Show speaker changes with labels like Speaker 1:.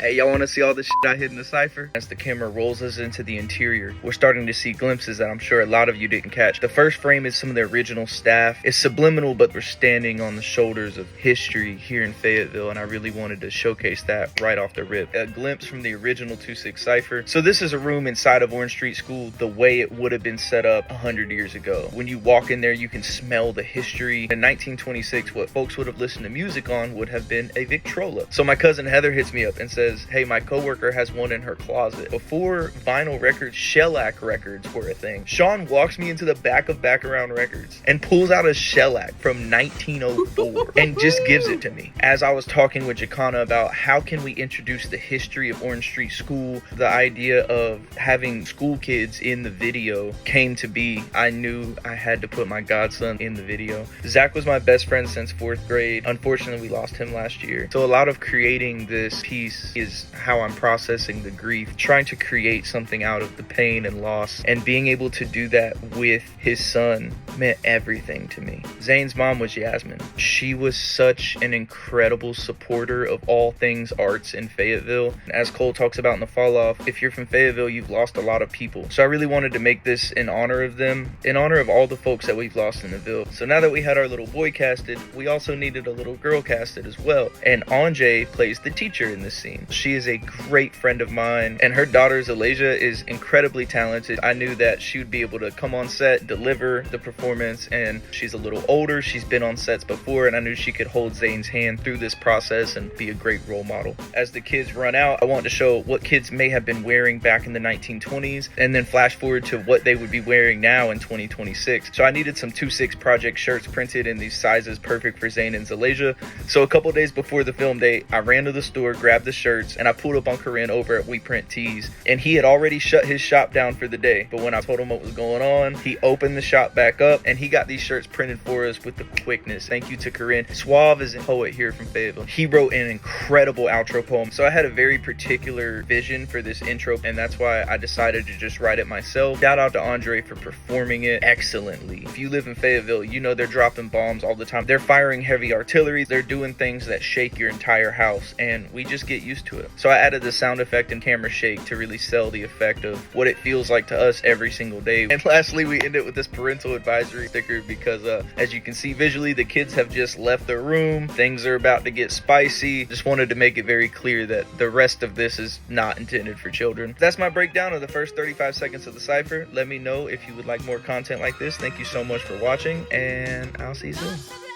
Speaker 1: Hey, y'all want to see all the shit I hid in the cypher? As the camera rolls us into the interior, we're starting to see glimpses that I'm sure a lot of you didn't catch. The first frame is some of the original staff. It's subliminal, but we're standing on the shoulders of history here in Fayetteville, and I really wanted to showcase that right off the rip. A glimpse from the original 2-6 cypher. So this is a room inside of Orange Street School the way it would have been set up 100 years ago. When you walk in there, you can smell the history. In 1926, what folks would have listened to music on would have been a Victrola. So my cousin Heather hits me up and says, hey, my coworker has one in her closet. Before vinyl records, shellac records were a thing. Sean walks me into the back of Back Around Records and pulls out a shellac from 1904 and just gives it to me. As I was talking with Jacana about how can we introduce the history of Orange Street School, the idea of having school kids in the video came to be. I knew I had to put my godson in the video. Zach was my best friend since 4th grade. Unfortunately, we lost him last year. So a lot of creating this piece is how I'm processing the grief, trying to create something out of the pain and loss, and being able to do that with his son meant everything to me. Zane's mom was Yasmin. She was such an incredible supporter of all things arts in Fayetteville. As Cole talks about in the fall off, if you're from Fayetteville, you've lost a lot of people. So I really wanted to make this in honor of them, in honor of all the folks that we've lost in the Ville. So now that we had our little boy casted, we also needed a little girl casted as well. And Anjay plays the teacher in this scene. She is a great friend of mine, and her daughter Zalasia is incredibly talented. I knew that she would be able to come on set, deliver the performance, and she's a little older. She's been on sets before, and I knew she could hold Zane's hand through this process and be a great role model. As the kids run out, I want to show what kids may have been wearing back in the 1920s, and then flash forward to what they would be wearing now in 2026. So I needed some 2-6 project shirts printed in these sizes perfect for Zane and Zalasia. So a couple days before the film date, I ran to the store, grabbed the shirts, and I pulled up on Corinne over at We Print Tees, and he had already shut his shop down for the day. But when I told him what was going on, he opened the shop back up, and he got these shirts printed for us with the quickness. Thank you to Corinne. Suave is a poet here from Fayetteville. He wrote an incredible outro poem. So I had a very particular vision for this intro, and that's why I decided to just write it myself. Shout out to Andre for performing it excellently. If you live in Fayetteville, you know they're dropping bombs all the time. They're firing heavy artillery. They're doing things that shake your entire house, and we just get used to it. So I added the sound effect and camera shake to really sell the effect of what it feels like to us every single day. And lastly, we end it with this parental advisory sticker because as you can see visually, the kids have just left the room. Things are about to get spicy. Just wanted to make it very clear that the rest of this is not intended for children. That's my breakdown of the first 35 seconds of the cypher. Let me know if you would like more content like this. Thank you so much for watching, and I'll see you soon.